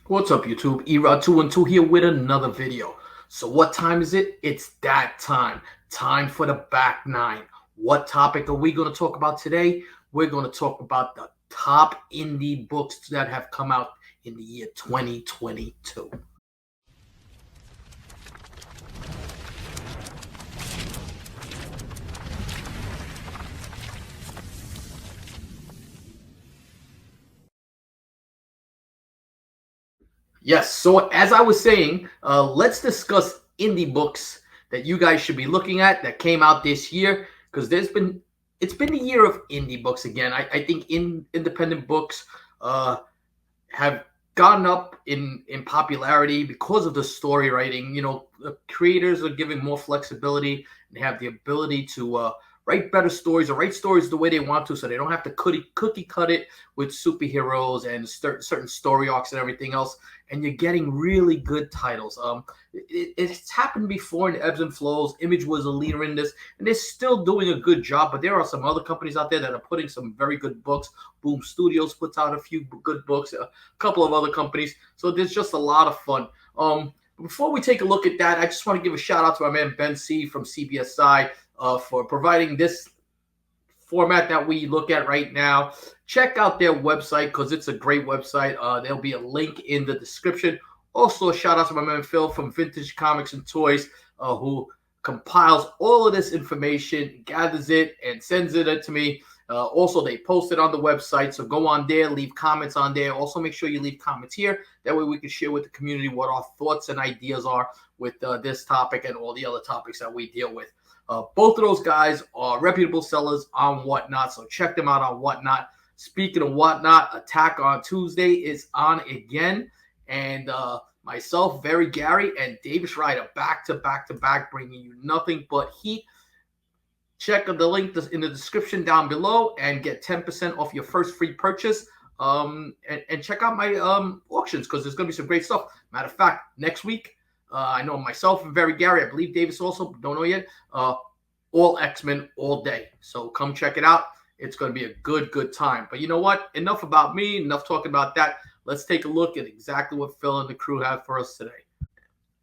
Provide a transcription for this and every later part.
What's up, YouTube? Erod212 here with another video. So what time is it? It's that time. Time for the back nine. What topic are we going to talk about today? We're going to talk about the top indie books that have come out in the year 2022. Yes, so as I was saying, let's discuss indie books that you guys should be looking at that came out this year because it's been the year of indie books again. I think independent books uh, have gone up in popularity because of the story writing. The creators are giving more flexibility and they have the ability to write better stories or write stories the way they want to, so they don't have to cookie cut it with superheroes and certain story arcs and everything else. And you're getting really good titles. It's happened before in ebbs and flows. Image was a leader in this, and they're still doing a good job. But there are some other companies out there that are putting some very good books. Boom Studios puts out a few good books. A couple of other companies. So there's just a lot of fun. Before we take a look at that, I just want to give a shout out to my man Ben C from CBSI for providing this format that we look at right now. Check out their website because it's a great website. There'll be a link in the description. Also, a shout out to my man Phil from Vintage Comics and Toys, who compiles all of this information, gathers it, and sends it to me. Also, they post it on the website, so go on there, leave comments on there. Also, make sure you leave comments here. That way, we can share with the community what our thoughts and ideas are with this topic and all the other topics that we deal with. Both of those guys are reputable sellers on Whatnot, so check them out on Whatnot. Speaking of Whatnot, Attack on Tuesday is on again, and myself, Very Gary, and Davis Ryder back to back, bringing you nothing but heat. Check the link in the description down below and get 10% off your first free purchase. And check out my auctions because there's going to be some great stuff. Matter of fact, next week, I know myself and Very Gary, I believe Davis also, don't know yet, all X-Men all day. So come check it out. It's going to be a good time. But you know what? Enough about me, enough talking about that. Let's take a look at exactly what Phil and the crew have for us today.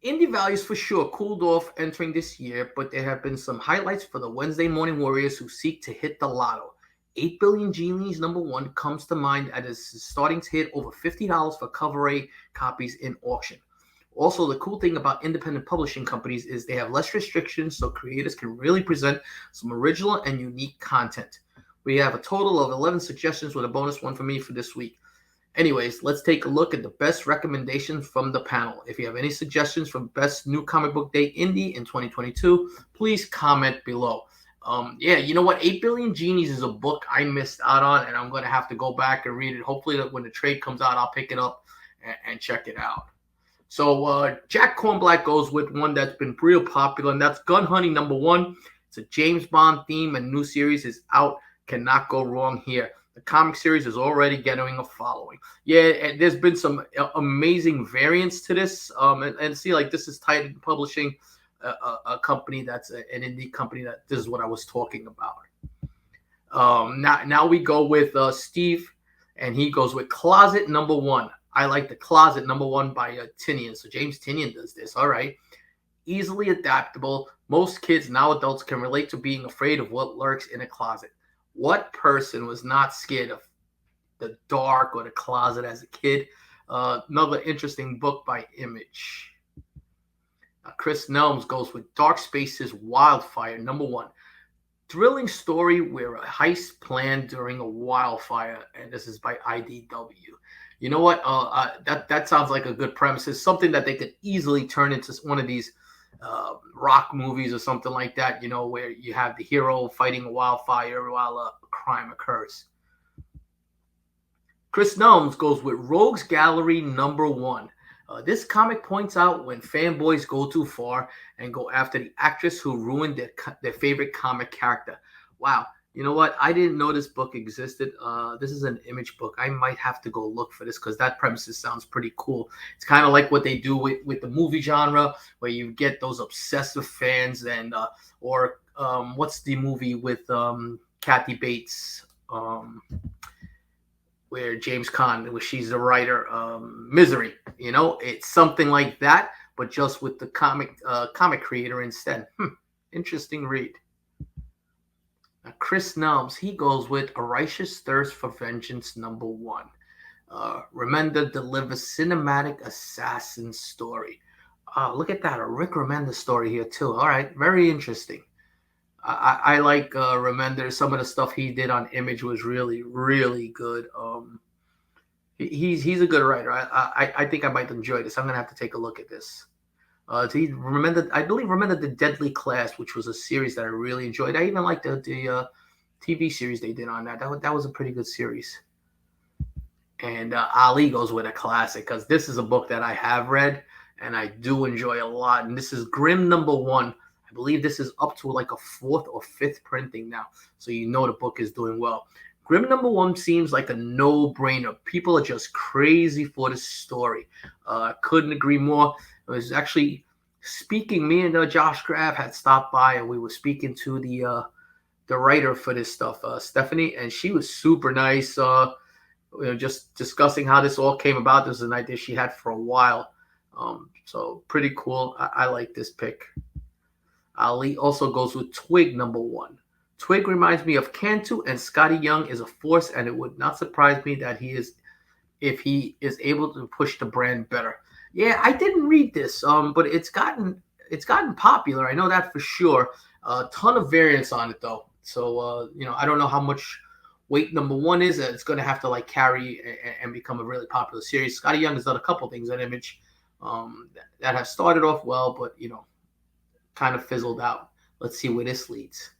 Indie values for sure cooled off entering this year, but there have been some highlights for the Wednesday morning warriors who seek to hit the lotto. 8 Billion Genies #1 comes to mind as it's starting to hit over $50 for cover A copies in auction. Also, the cool thing about independent publishing companies is they have less restrictions, so creators can really present some original and unique content. We have a total of 11 suggestions with a bonus one for me for this week. Anyways, let's take a look at the best recommendations from the panel. If you have any suggestions for best new comic book day indie in 2022, please comment below. Yeah, you know what? 8 Billion Genies is a book I missed out on, and I'm going to have to go back and read it. Hopefully, when the trade comes out, I'll pick it up and check it out. So Jack Kornblatt goes with one that's been real popular, and that's Gun Hunting #1. It's a James Bond theme, and new series is out. Cannot go wrong here. The comic series is already getting a following. Yeah, and there's been some amazing variants to this. And see, like this is Titan Publishing, a company that's an indie company that this is what I was talking about. Now we go with Steve, and he goes with Closet #1. I like the Closet #1 by Tinian. So James Tinian does this. All right. Easily adaptable. Most kids, now adults, can relate to being afraid of what lurks in a closet. What person was not scared of the dark or the closet as a kid? Another interesting book by Image. Chris Nelms goes with Dark Spaces Wildfire #1. Thrilling story where a heist planned during a wildfire, and this is by IDW. You know what? That sounds like a good premise. It's something that they could easily turn into one of these rock movies or something like that. You know, where you have the hero fighting a wildfire while a crime occurs. Chris Nelms goes with Rogues Gallery #1. This comic points out when fanboys go too far and go after the actress who ruined their favorite comic character. Wow. You know what? I didn't know this book existed. This is an Image book. I might have to go look for this because that premises sounds pretty cool. It's kind of like what they do with the movie genre, where you get those obsessive fans and or what's the movie with Kathy Bates? where James Caan, where she's the writer, Misery. It's something like that, but just with the comic creator instead. Interesting read. Now, Chris Nelms, he goes with A Righteous Thirst for Vengeance #1. Remender delivers cinematic assassin story. Look at that, a Rick Remender story here too. All right, very interesting. I like Remender. Some of the stuff he did on Image was really, really good. He's a good writer. I think I might enjoy this. I'm gonna have to take a look at this. I believe Remender the Deadly Class, which was a series that I really enjoyed. I even liked the TV series they did on that. That was a pretty good series. And Ali goes with a classic because this is a book that I have read and I do enjoy a lot. And this is Grimm #1. I believe this is up to like a 4th or 5th printing now. So the book is doing well. Grimm #1 seems like a no-brainer. People are just crazy for this story. Couldn't agree more. It was actually speaking, me and Josh Graff had stopped by and we were speaking to the writer for this stuff, Stephanie, and she was super nice. Just discussing how this all came about. This is an idea she had for a while. So pretty cool. I like this pick. Ali also goes with Twig #1. Twig reminds me of Cantu, and Scotty Young is a force, and it would not surprise me that if he is able to push the brand better. Yeah, I didn't read this, but it's gotten popular. I know that for sure. A ton of variants on it though. So I don't know how much weight #1 is. It's going to have to like carry and become a really popular series. Scotty Young has done a couple things at Image that have started off well, but kind of fizzled out. Let's see where this leads.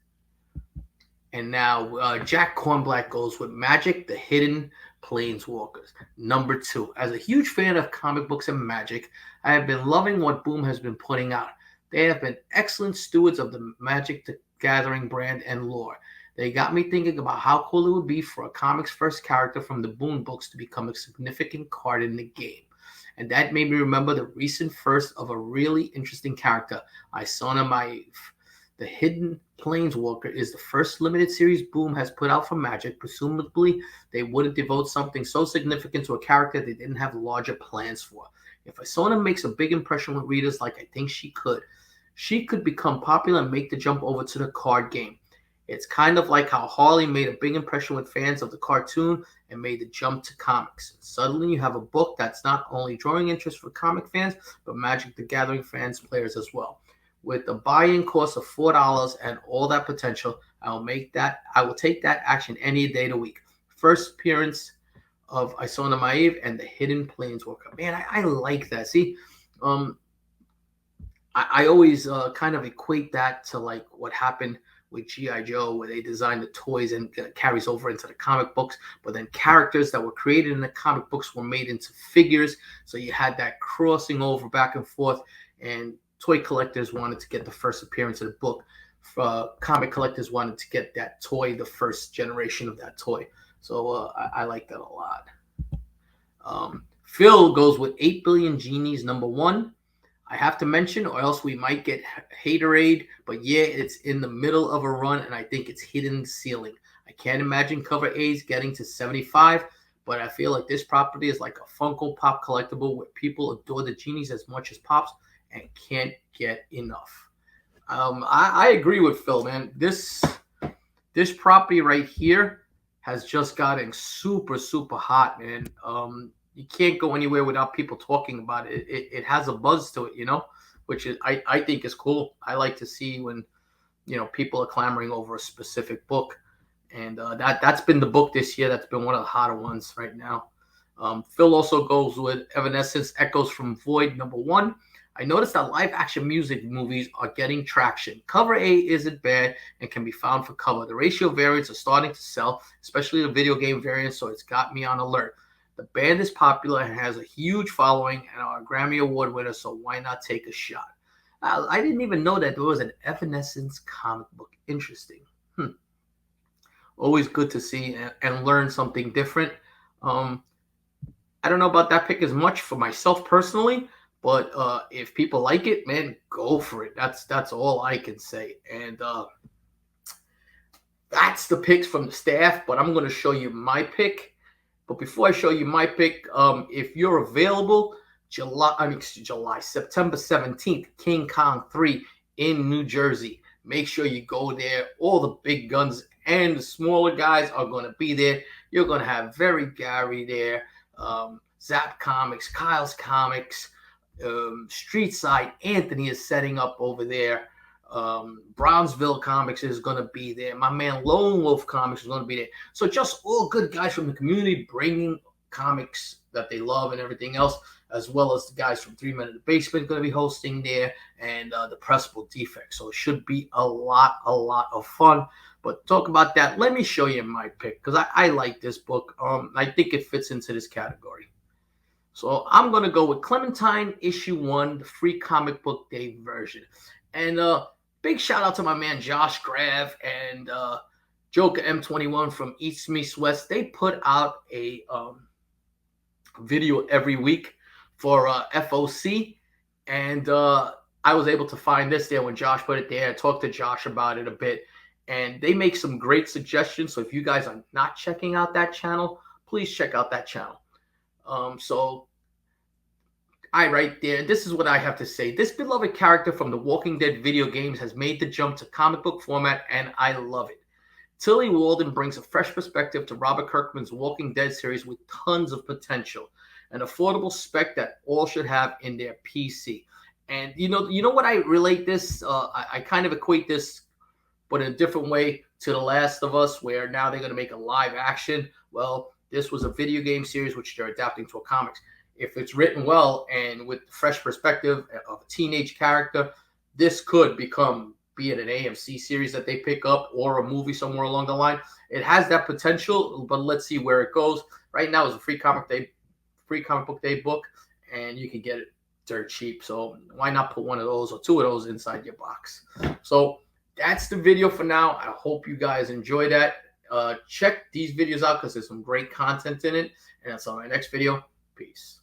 And now Jack Kornblatt goes with Magic: The Hidden Planeswalkers #2. As a huge fan of comic books and Magic, I have been loving what Boom has been putting out. They have been excellent stewards of the Magic the Gathering brand and lore. They got me thinking about how cool it would be for a comics first character from the Boom books to become a significant card in the game. And that made me remember the recent first of a really interesting character, Isona Maiev. The Hidden Planeswalker is the first limited series Boom has put out for Magic. Presumably, they wouldn't devote something so significant to a character they didn't have larger plans for. If Isona makes a big impression with readers like I think she could become popular and make the jump over to the card game. It's kind of like how Harley made a big impression with fans of the cartoon and made the jump to comics. Suddenly you have a book that's not only drawing interest for comic fans, but Magic the Gathering fans, players as well. With a buy-in cost of $4 and all that potential, I will take that action any day of the week. First appearance of Isona Maiev and the Hidden Planeswalker. Man, I like that. See, I always kind of equate that to like what happened with G.I. Joe, where they designed the toys and it carries over into the comic books, but then characters that were created in the comic books were made into figures. So you had that crossing over back and forth, and toy collectors wanted to get the first appearance of the book. Comic collectors wanted to get that toy, the first generation of that toy. So I like that a lot. Phil goes with 8 Billion Genies #1. I have to mention, or else we might get haterade, but yeah, it's in the middle of a run, and I think it's hitting the ceiling. I can't imagine cover A's getting to 75, but I feel like this property is like a Funko Pop collectible where people adore the genies as much as Pops and can't get enough. I agree with Phil, man. This property right here has just gotten super, super hot, man. You can't go anywhere without people talking about it. It has a buzz to it, which is I think is cool. I like to see when people are clamoring over a specific book, and that's been the book this year. That's been one of the hotter ones right now. Phil also goes with Evanescence: Echoes from Void #1. I noticed that live action music movies are getting traction. Cover A isn't bad and can be found for cover. The ratio variants are starting to sell, especially the video game variants, so it's got me on alert. The band is popular and has a huge following and are a Grammy Award winner, so why not take a shot? I didn't even know that there was an Evanescence comic book. Interesting. Always good to see and learn something different. I don't know about that pick as much for myself personally, but if people like it, man, go for it. That's all I can say. And that's the picks from the staff, but I'm going to show you my pick. But before I show you my pick, if you're available, September 17th, King Kong 3 in New Jersey. Make sure you go there. All the big guns and the smaller guys are going to be there. You're going to have Very Gary there, Zap Comics, Kyle's Comics, Street Side. Anthony is setting up over there. Brownsville Comics is going to be there. My man Lone Wolf Comics is going to be there. So just all good guys from the community bringing comics that they love and everything else, as well as the guys from 3 Men in the Basement going to be hosting there, and the Pressable Defect. So it should be a lot of fun. But talk about that. Let me show you my pick, because I like this book. I think it fits into this category. So I'm going to go with Clementine issue 1, the free comic book day version. And big shout out to my man Josh Grav and Joker M21 from East Meets West. They put out a video every week for FOC, and I was able to find this there when Josh put it there. I talked to Josh about it a bit, and they make some great suggestions. So if you guys are not checking out that channel, please check out that channel. So right there, this is what I have to say. This beloved character from the Walking Dead video games has made the jump to comic book format, and I love it. Tillie Walden brings a fresh perspective to Robert Kirkman's Walking Dead series with tons of potential. An affordable spec that all should have in their PC. And you know what I relate this? I kind of equate this, but in a different way, to The Last of Us, where now they're going to make a live action. Well, this was a video game series which they're adapting to a comics. If it's written well and with fresh perspective of a teenage character, this could be it an AMC series that they pick up or a movie somewhere along the line. It has that potential, but let's see where it goes. Right now is a free comic book day book, and you can get it dirt cheap. So why not put one of those or two of those inside your box? So that's the video for now. I hope you guys enjoy that. Check these videos out because there's some great content in it. And that's on my next video. Peace.